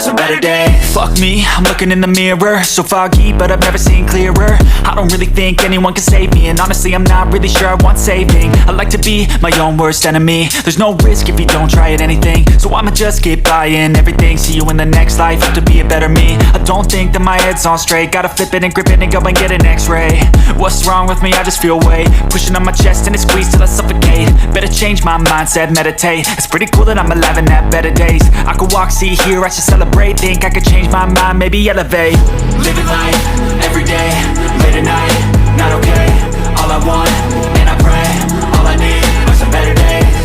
some better days. Fuck me, I'm looking in the mirror, so foggy, but I've never seen clearer. I don't really think anyone can save me, and honestly I'm not really sure I want saving. I like to be my own worst enemy. There's no risk if you don't try at anything, so I'ma just keep buying everything. See you in the next life, have to be a better me. I don't think that my head's on straight, gotta flip it and grip it and go and get an x-ray. What's wrong with me? I just feel weight pushing on my chest and it squeezes till I suffocate. Better change my mindset, meditate. It's pretty cool that I'm alive and have better days. I could walk, see, hear, I should celebrate. Think I could change my mind, maybe elevate. Living life, everyday, late at night, not okay. All I want, and I pray, all I need are some better days.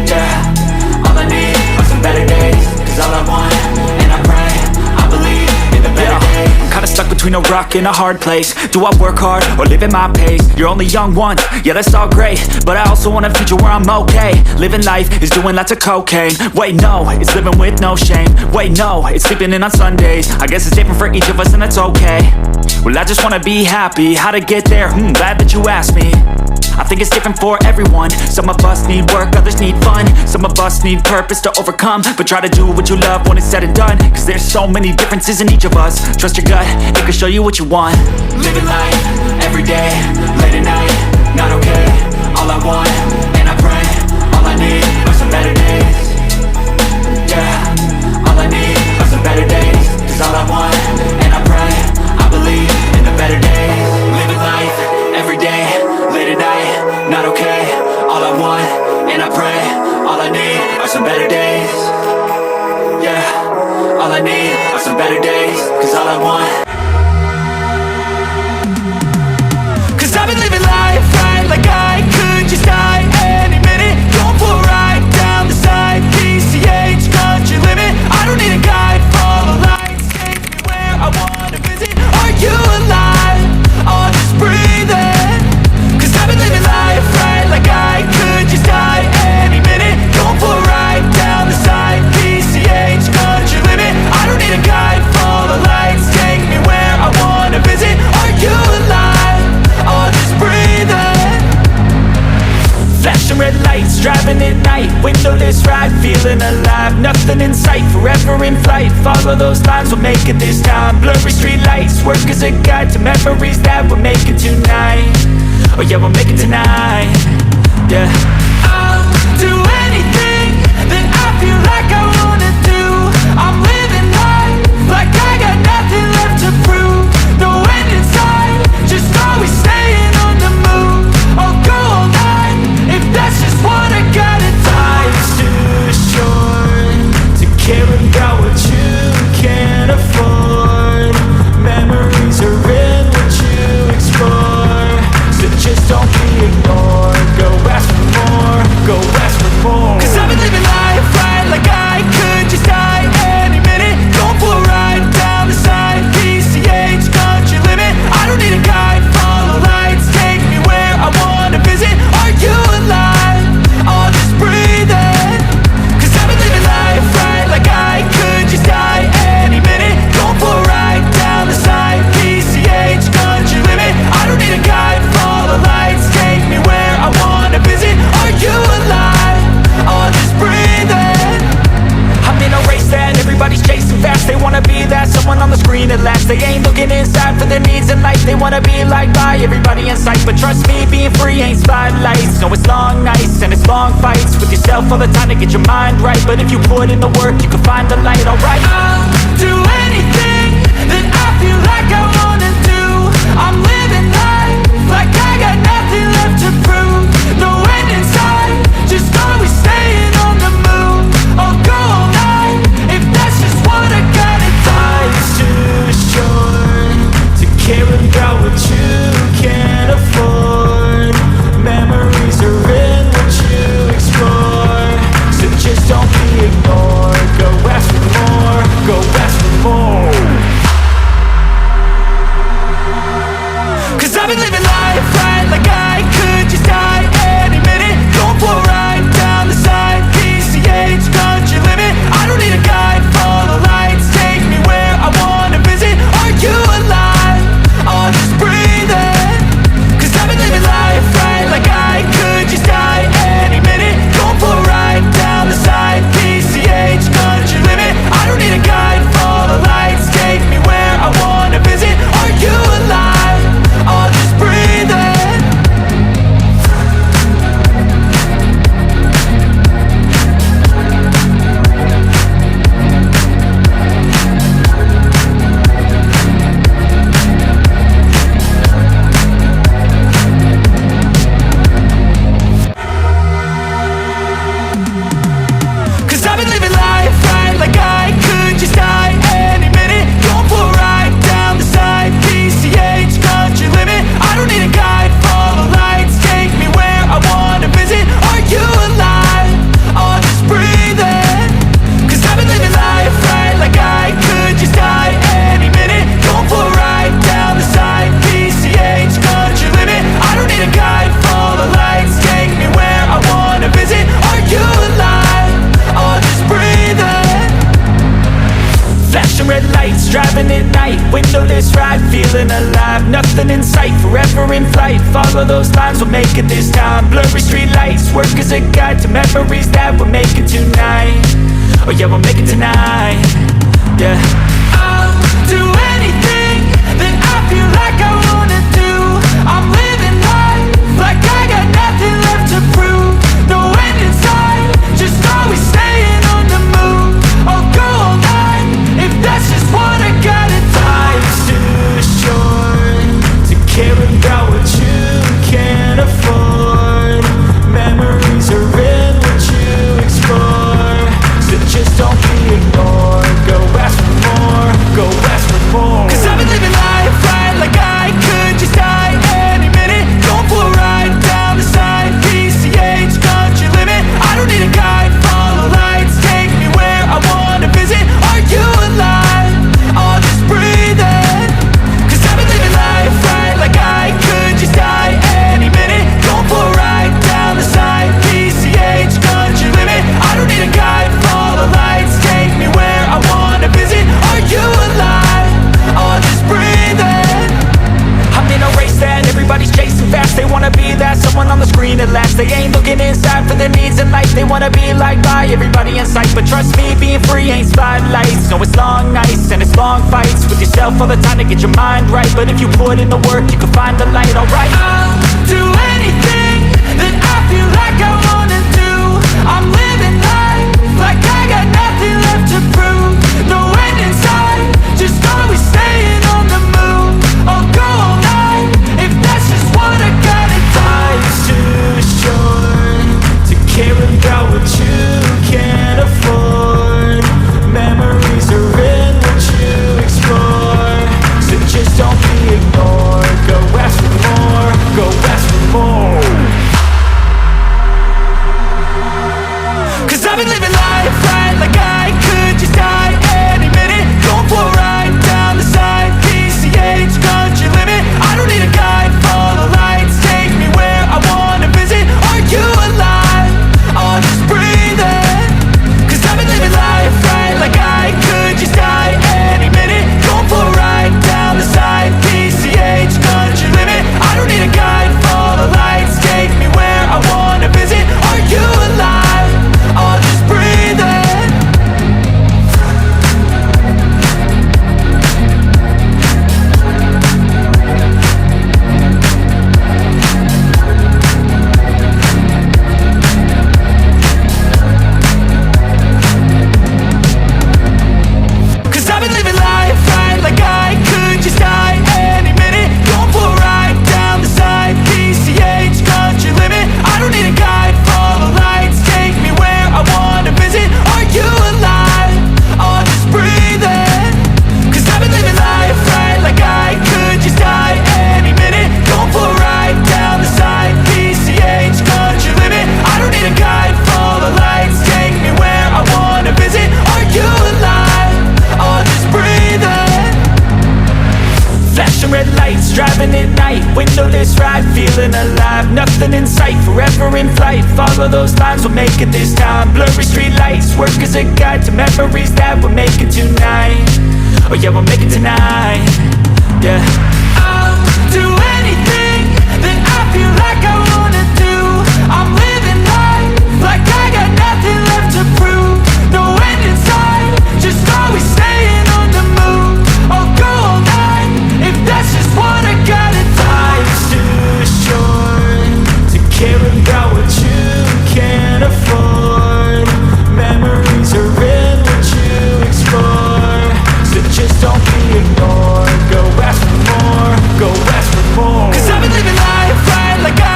Yeah, all I need are some better days. Cause all I want, and I pray, I believe in the better days. I'm kinda stuck between a rock and a hard place. Do I work hard or live at my pace? You're only young once, yeah that's all great, but I also want a future where I'm okay. Living life is doing lots of cocaine. Wait no, it's living with no shame. Wait no, it's sleeping in on Sundays. I guess it's different for each of us and that's okay. Well I just wanna be happy, how to get there? Glad that you asked me. I think it's different for everyone. Some of us need work, others need fun. Some of us need purpose to overcome. But try to do what you love when it's said and done. Cause there's so many differences in each of us. Trust your gut, it can show you what you want. Living life, everyday, late at night, not okay. All I want, and I pray, all I need are some better days. Yeah, all I need are some better days. Cause all I want, and I pray, I believe in the better days. Living life, everyday, late at night, not okay. All I want, and I pray, all I need are some better days. Yeah, all I need are some better days. Cause all I want. Cause I've been living life right like I could just die any minute. Going for a ride down the side, PCH, country limit. I don't need a guide, follow lights, take me where I wanna visit. Are you alive? Or just breathing? Cause I've been living life right like I could just die any minute. Going for a ride down the side, PCH, country limit. I don't need a guide, follow lights, take me where I wanna visit. Are you alive? Or just breathing? Flashing red lights, driving at night, windowless ride, feeling alive. Nothing in sight, forever in flight. Follow those lines, we'll make it this time. Blurry street lights, work as a guide to memories that we're making tonight. Oh yeah, we'll make it tonight. Yeah, I'll do anything that I feel like I wanna do. I'm living life like I got nothing left to prove. No end in sight, just always staying on the move. I'll go all night if that's just what I gotta do. Life's too short to care about what you can't afford. Memories are in what you explore, so just don't be ignored. Go ask for more, go ask for more. Cause I've been living life right like I could just die any minute. Going for a ride down the side, PCH, country limit. I don't need a guide, follow lights, take me where I wanna visit. Are you alive? Or just breathing? Cause I've been living life right like I could just die any minute. Going for a ride down the side, PCH, country limit. I don't need a guide, follow lights, take me where I wanna visit. Are you alive? Or just breathing? I'm in a race that everybody's chasing fast. They wanna be that someone on the screen at last. They ain't looking inside for their needs in life. They wanna be liked by everybody in sight. But trust me, being free ain't spotlights. No, it's long nights and it's long fights with yourself all the time to get your mind right. But if you put in the work, you can find the light, alright. I'll do anything that I feel like I wanna do. I'm living life like I got nothing left to prove. No end in sight, just always staying on the move. I'll go all night if that's just what I gotta do. Life's too short to care about what you can't afford. Memories are in what you explore, so just don't be ignored. Go ask for more. driving at night, windowless ride, feeling alive. Nothing in sight, forever in flight. Follow those lines, we'll make it this time. Blurry street lights, work as a guide to memories that we're making tonight. Oh yeah, we'll make it tonight. Yeah, I'll do anything that I feel like I wanna do. I'm living life like I got nothing left to prove. No end in sight, just always staying on the move. I'll go all night if that's just what I gotta do. Life's too short to care about what you can't afford. Memories are in what you explore, so just don't be ignored. Go ask for more, go ask for more. Cause I've been living life right like I could just die any minute. Going for a ride down the side, PCH, country limit. I don't need a guide, follow lights, take me where I wanna visit. Are you alive? I'll just breathe in. Cause I've been living life right like I could just die any minute. Going for a ride down the side, PCH, country limit. I don't need a guide, follow lights, take me where I wanna visit. Are you alive? I'll just breathe in. I'm in a race that everybody's chasing fast. They wanna be that someone on the screen at last. They ain't looking inside for their needs in life. They wanna be liked by everybody in sight. But trust me, being free ain't spotlights. No, it's long nights and it's long fights with yourself all the time to get your mind right. But if you put in the work, you can find the light, alright. I'll do anything that I feel like I wanna do. I'm living life like I got nothing left to prove. No end in sight, just always staying on the move. I'll go all night if that's just what I gotta do. Life's too short to care about what you can't afford. Memories are in what you explore, so just don't be ignored. Go ask for more, go ask for more. Cause I've been living life right like I could just die any minute. Going for a ride down the side, PCH, country limit. I don't need a guide, follow lights, take me where I wanna visit. Are you alive? I'll just breathe in. Cause I've been living life right like I could just die any minute. Going for a ride down the side, PCH, country limit. I don't need a guide, follow lights, take me where I wanna visit. Are you alive? I'll just breathe in. Cause I've been living life right like I could just die any minute. Going for a ride down the side, PCH, country limit. I don't need a guide, follow lights, take me where I wanna visit. Are you alive? I'll just breathe in. Cause I've been living life right like I could just die any minute. Going for a ride down the side, PCH, country limit. I don't need a guide, follow lights, take me where I wanna visit. Are you alive? I'll just breathe in. Flashing red lights, driving at night, windowless ride, feeling alive. Nothing in sight, forever in flight. Follow those lines, we'll make it this time. Blurry street lights, work as a guide to memories that we're making tonight. Oh yeah, we'll make it tonight. Yeah, I'll do anything that I feel like I wanna do. I'm living life like I got nothing left to prove. No end in sight, just always staying on the move. I'll go all night if that's just what I gotta do. Life's too short to care about what you can't afford. Memories are in what you explore, so just don't be ignored. Go ask for more, go ask for more. Cause I've been living life right like I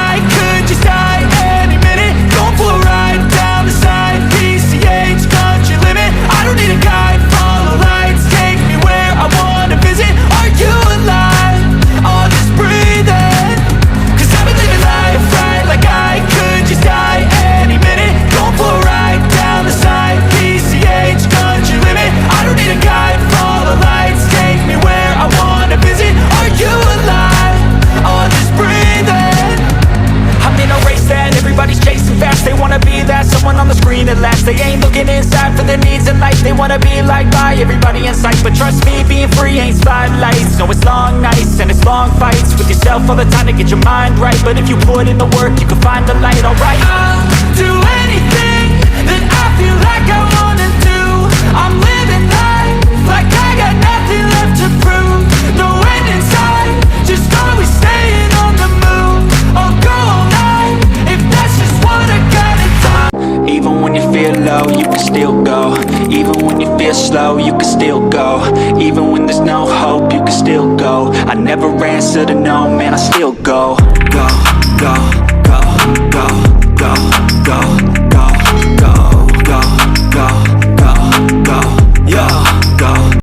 be like bye, everybody in sight. But trust me, being free ain't spotlights. No, it's long nights and it's long fights with yourself all the time to get your mind right. But if you put in the work, you can find the light, alright. I'll do anything that I feel like I wanna do. I'm living life like I got nothing left to prove. No end in sight, just always staying on the move. I'll go all night if that's just what I gotta do. Even when you feel low, you can still go. Even when you feel slow, you can still go. Even when there's no hope, you can still go. I never answer to no, man, I still go. Go, go, go, go, go, go.